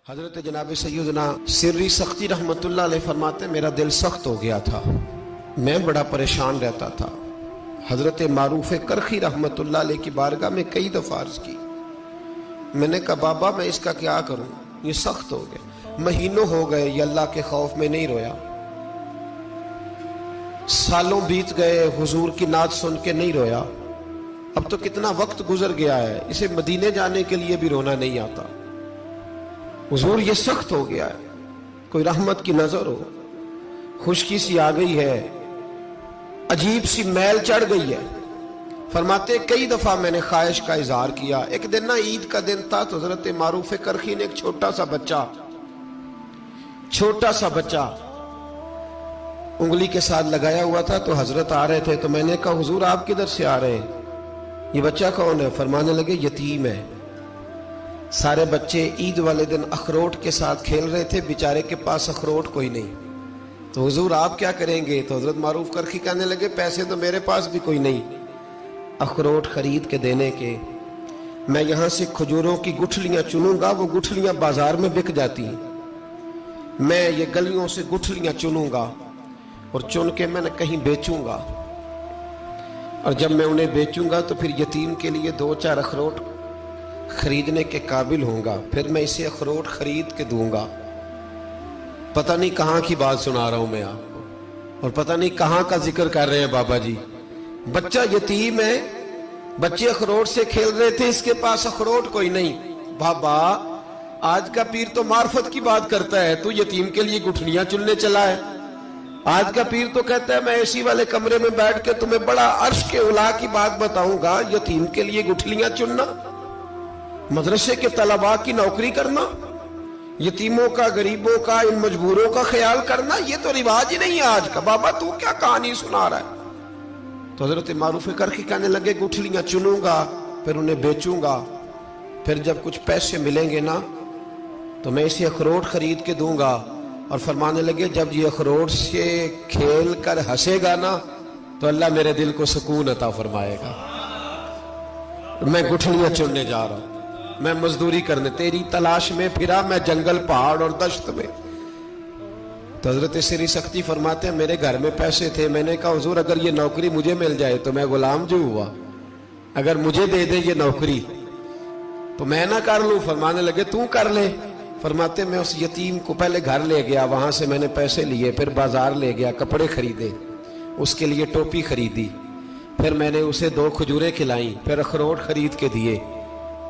حضرت جناب سیدنا سری سختی رحمت اللہ علیہ فرماتے ہیں میرا دل سخت ہو گیا تھا، میں بڑا پریشان رہتا تھا۔ حضرت معروف کرخی رحمت اللہ علیہ کی بارگاہ میں کئی دفعہ عرض کی، میں نے کہا بابا میں اس کا کیا کروں، یہ سخت ہو گیا، مہینوں ہو گئے یہ اللہ کے خوف میں نہیں رویا، سالوں بیت گئے حضور کی نعت سن کے نہیں رویا، اب تو کتنا وقت گزر گیا ہے، اسے مدینے جانے کے لیے بھی رونا نہیں آتا، حضور یہ سخت ہو گیا ہے، کوئی رحمت کی نظر ہو، خشکی سی آ گئی ہے، عجیب سی میل چڑھ گئی ہے۔ فرماتے کئی دفعہ میں نے خواہش کا اظہار کیا۔ ایک دن نا عید کا دن تھا تو حضرت معروف کرخی نے ایک چھوٹا سا بچہ انگلی کے ساتھ لگایا ہوا تھا، تو حضرت آ رہے تھے تو میں نے کہا حضور آپ کدھر سے آ رہے ہیں، یہ بچہ کون ہے؟ فرمانے لگے یتیم ہے۔ سارے بچے عید والے دن اخروٹ کے ساتھ کھیل رہے تھے، بیچارے کے پاس اخروٹ کوئی نہیں، تو حضور آپ کیا کریں گے؟ تو حضرت معروف کرخی کہنے لگے پیسے تو میرے پاس بھی کوئی نہیں اخروٹ خرید کے دینے کے، میں یہاں سے کھجوروں کی گٹھلیاں چنوں گا، وہ گٹھلیاں بازار میں بک جاتی ہیں، میں یہ گلیوں سے گٹھلیاں چنوں گا اور چن کے میں نے کہیں بیچوں گا، اور جب میں انہیں بیچوں گا تو پھر یتیم کے لیے 2-4 اخروٹ خریدنے کے قابل ہوں گا، پھر میں اسے اخروٹ خرید کے دوں گا۔ پتہ نہیں کہاں کی بات سنا رہا ہوں میں آپ کو، اور پتہ نہیں کہاں کا ذکر کر رہے ہیں بابا جی۔ بچہ یتیم ہے، بچے اخروٹ سے کھیل رہے تھے، اس کے پاس اخروٹ کوئی نہیں۔ بابا آج کا پیر تو معرفت کی بات کرتا ہے، تو یتیم کے لیے گٹھلیاں چننے چلا ہے۔ آج کا پیر تو کہتا ہے میں اسی والے کمرے میں بیٹھ کے تمہیں بڑا عرش کے اعلیٰ کی بات بتاؤں گا، یتیم کے لیے گٹھلیاں چننا، مدرسے کے طلباء کی نوکری کرنا، یتیموں کا، غریبوں کا، ان مجبوروں کا خیال کرنا، یہ تو رواج ہی نہیں ہے آج کا۔ بابا تو کیا کہانی سنا رہا ہے؟ تو حضرت معروف کرخی کہنے لگے گٹھلیاں چنوں گا، پھر انہیں بیچوں گا، پھر جب کچھ پیسے ملیں گے نا تو میں اسے اخروٹ خرید کے دوں گا، اور فرمانے لگے جب یہ اخروٹ سے کھیل کر ہنسے گا نا تو اللہ میرے دل کو سکون عطا فرمائے گا۔ میں گٹھلیاں چننے جا رہا ہوں، میں مزدوری کرنے، تیری تلاش میں پھرا میں جنگل، پہاڑ اور دشت میں۔ تو حضرت سری سختی فرماتے ہیں میرے گھر میں پیسے تھے، میں نے کہا حضور اگر یہ نوکری مجھے مل جائے تو میں غلام جو ہوا، اگر مجھے دے دے یہ نوکری تو میں نہ کر لوں؟ فرمانے لگے تو کر لے۔ فرماتے میں اس یتیم کو پہلے گھر لے گیا، وہاں سے میں نے پیسے لیے، پھر بازار لے گیا، کپڑے خریدے، اس کے لیے ٹوپی خریدی، پھر میں نے اسے 2 کھجوریں کھلائیں، پھر اخروٹ خرید کے دیے۔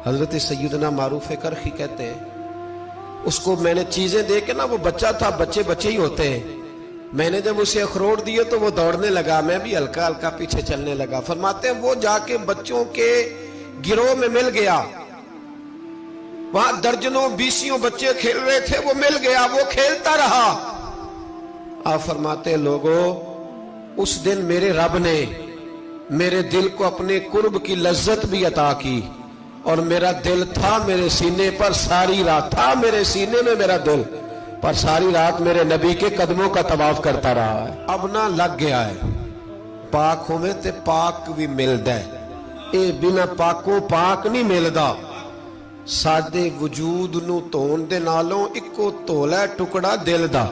حضرت سیدنا معروف کرخی کہتے ہیں اس کو میں نے چیزیں دے کے نا، وہ بچہ تھا، بچے ہی ہوتے ہیں، میں نے جب اسے اخروٹ دیے تو وہ دوڑنے لگا، میں بھی ہلکا ہلکا پیچھے چلنے لگا۔ فرماتے ہیں وہ جا کے بچوں کے گروہ میں مل گیا، وہاں درجنوں 20 بچے کھیل رہے تھے، وہ مل گیا، وہ کھیلتا رہا۔ آپ فرماتے ہیں لوگوں اس دن میرے رب نے میرے دل کو اپنے قرب کی لذت بھی عطا کی، اور میرا دل تھا میرے سینے پر ساری رات، تھا میرے سینے میں میرا دل، پر ساری رات میرے نبی کے قدموں کا طواف کرتا رہا ہے۔ اب نہ لگ گیا ہے، پاک ہوئے تے پاک بھی ملدا ہے، اے بنا پاکوں پاک نہیں ملدا۔ سادے وجود نو تون دے نالوں اکو تولا ٹکڑا دل دا،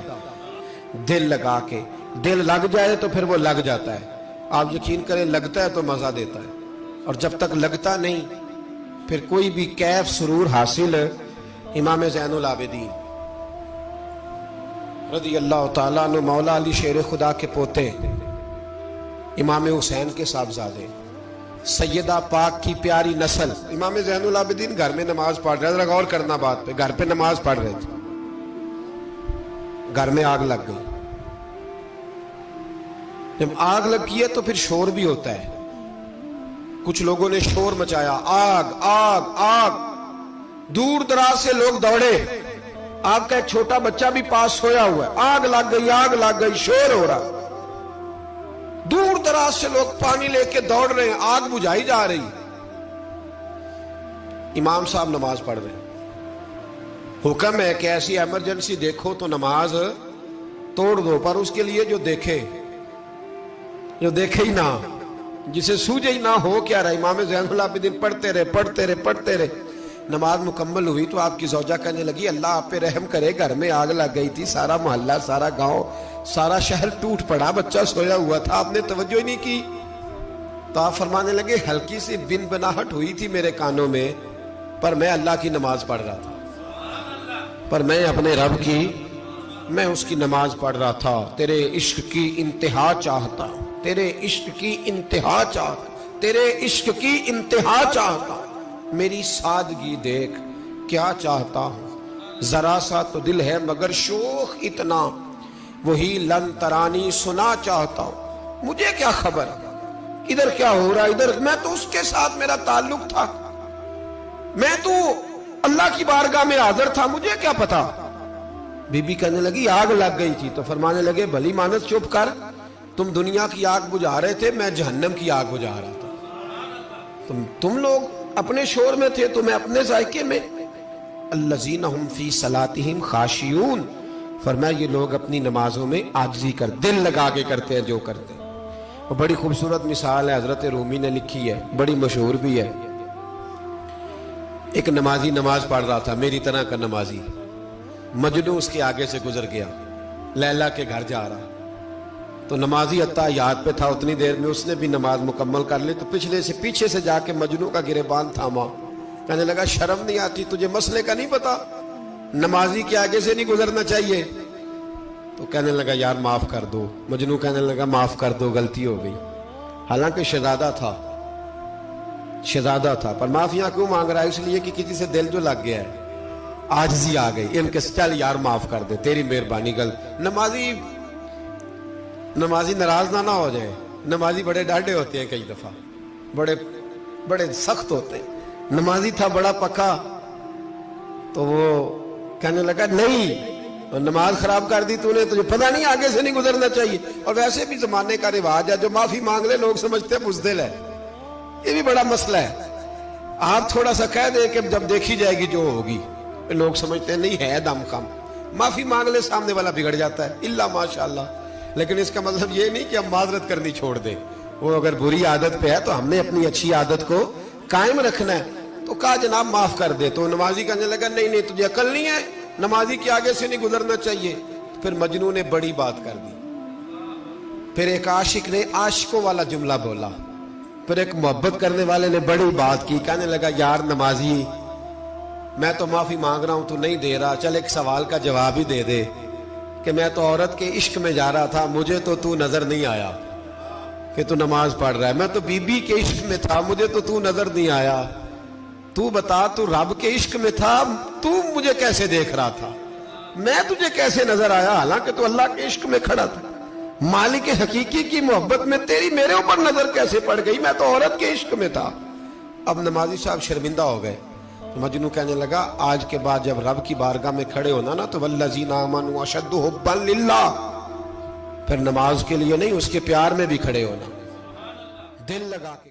دل لگا کے، دل لگ جائے تو پھر وہ لگ جاتا ہے۔ آپ یقین کریں لگتا ہے تو مزہ دیتا ہے، اور جب تک لگتا نہیں پھر کوئی بھی کیف سرور حاصل۔ امام زین العابدین رضی اللہ تعالیٰ عنہ مولا علی شیر خدا کے پوتے، امام حسین کے صاحبزادے، سیدہ پاک کی پیاری نسل، امام زین العابدین گھر میں نماز پڑھ رہے تھے، غور کرنا بات پہ، گھر پہ نماز پڑھ رہے تھے، گھر میں آگ لگ گئی۔ جب آگ لگی ہے تو پھر شور بھی ہوتا ہے، کچھ لوگوں نے شور مچایا، آگ آگ آگ، دور دراز سے لوگ دوڑے، آپ کا ایک چھوٹا بچہ بھی پاس سویا ہوا ہے، آگ لگ گئی، شور ہو رہا، دور دراز سے لوگ پانی لے کے دوڑ رہے ہیں، آگ بجھائی جا رہی، امام صاحب نماز پڑھ رہے ہیں۔ حکم ہے کہ ایسی ایمرجنسی دیکھو تو نماز توڑ دو، پر اس کے لیے جو دیکھے ہی نہ، جسے سوجے ہی نہ ہو کیا رہا۔ امام زین العابدین پڑھتے رہے، نماز مکمل ہوئی تو آپ کی زوجہ کہنے لگی اللہ آپ پہ رحم کرے، گھر میں آگ لگ گئی تھی، سارا محلہ، سارا گاؤں، سارا شہر ٹوٹ پڑا، بچہ سویا ہوا تھا، آپ نے توجہ ہی نہیں کی۔ تو آپ فرمانے لگے ہلکی سی بن بناہٹ ہوئی تھی میرے کانوں میں، پر میں اللہ کی نماز پڑھ رہا تھا، پر میں اپنے رب کی میں اس کی نماز پڑھ رہا تھا، تیرے عشق کی انتہا چاہتا، تیرے عشق کی انتہا چاہتا، تیرے عشق کی انتہا چاہتا، میری سادگی دیکھ کیا چاہتا ہوں، ذرا سا تو دل ہے مگر شوخ اتنا، وہی لن ترانی سنا چاہتا ہوں، مجھے کیا خبر ادھر کیا ہو رہا، ادھر میں تو اس کے ساتھ میرا تعلق تھا، میں تو اللہ کی بارگاہ میں حاضر تھا، مجھے کیا پتا۔ بی بی کہنے لگی آگ لگ گئی تھی، تو فرمانے لگے بھلی مانس چپ کر، تم دنیا کی آگ بجھا رہے تھے، میں جہنم کی آگ بجھا رہا تھا، تم لوگ اپنے شور میں تھے تو میں اپنے ذائقے میں۔ الذین ہم فی صلاتہم خاشعون، فرمایا یہ لوگ اپنی نمازوں میں عاجزی کر دل لگا کے کرتے ہیں جو کرتے ہیں۔ وہ بڑی خوبصورت مثال ہے، حضرت رومی نے لکھی ہے، بڑی مشہور بھی ہے۔ ایک نمازی نماز پڑھ رہا تھا، میری طرح کا نمازی، مجنو اس کے آگے سے گزر گیا، لیلا کے گھر جا رہا، تو نمازی اتحیات پہ تھا، اتنی دیر میں اس نے بھی نماز مکمل کر لی، تو پیچھے سے جا کے مجنو کا گریبان تھاما، کہنے لگا شرم نہیں آتی تجھے، مسئلے کا نہیں پتا، نمازی کے آگے سے نہیں گزرنا چاہیے؟ تو کہنے لگا یار معاف کر دو، مجنو کہنے لگا معاف کر دو، غلطی ہو گئی، حالانکہ شہزادہ تھا، پر معافیاں کیوں مانگ رہا ہے؟ اس لیے کہ کسی سے دل جو لگ گیا ہے، عاجزی آ گئی، ان کے چل یار معاف کر دے، تیری مہربانی، نمازی ناراض نہ ہو جائے، نمازی بڑے ڈاڈے ہوتے ہیں، کئی دفعہ بڑے سخت ہوتے ہیں، نمازی تھا بڑا پکا، تو وہ کہنے لگا نہیں، نماز خراب کر دی تو نے، تجھے پتہ نہیں آگے سے نہیں گزرنا چاہیے، اور ویسے بھی زمانے کا رواج ہے، جو معافی مانگ لے لوگ سمجھتے ہیں بزدل ہے، یہ بھی بڑا مسئلہ ہے، آپ تھوڑا سا کہہ دیں کہ جب دیکھی جائے گی جو ہوگی، لوگ سمجھتے ہیں نہیں ہے دم کم، معافی مانگ لے سامنے والا بگڑ جاتا ہے، الا ماشاءاللہ، لیکن اس کا مطلب یہ نہیں کہ ہم معذرت کرنی چھوڑ دیں، وہ اگر بری عادت پہ ہے تو ہم نے اپنی اچھی عادت کو قائم رکھنا ہے، تو کہا جناب معاف کر دے، تو نمازی کہنے لگا نہیں تجھے عقل نہیں ہے، نمازی کے آگے سے نہیں گزرنا چاہیے۔ پھر مجنون نے بڑی بات کر دی، پھر ایک عاشق نے عاشقوں والا جملہ بولا، پھر ایک محبت کرنے والے نے بڑی بات کی، کہنے لگا یار نمازی میں تو معافی مانگ رہا ہوں تو نہیں دے رہا، چل ایک سوال کا جواب ہی دے دے کہ میں تو عورت کے عشق میں جا رہا تھا، مجھے تو نظر نہیں آیا کہ تو نماز پڑھ رہا ہے، میں تو بی بی کے عشق میں تھا، مجھے تو نظر نہیں آیا، تو بتا تو رب کے عشق میں تھا، تو مجھے کیسے دیکھ رہا تھا، میں تجھے کیسے نظر آیا، حالانکہ تو اللہ کے عشق میں کھڑا تھا، مالک حقیقی کی محبت میں تیری میرے اوپر نظر کیسے پڑ گئی، میں تو عورت کے عشق میں تھا۔ اب نمازی صاحب شرمندہ ہو گئے، مجنو کہنے لگا آج کے بعد جب رب کی بارگاہ میں کھڑے ہونا نا تو والذین آمنوا اشد حبا للہ، پھر نماز کے لیے نہیں، اس کے پیار میں بھی کھڑے ہونا، دل لگا کے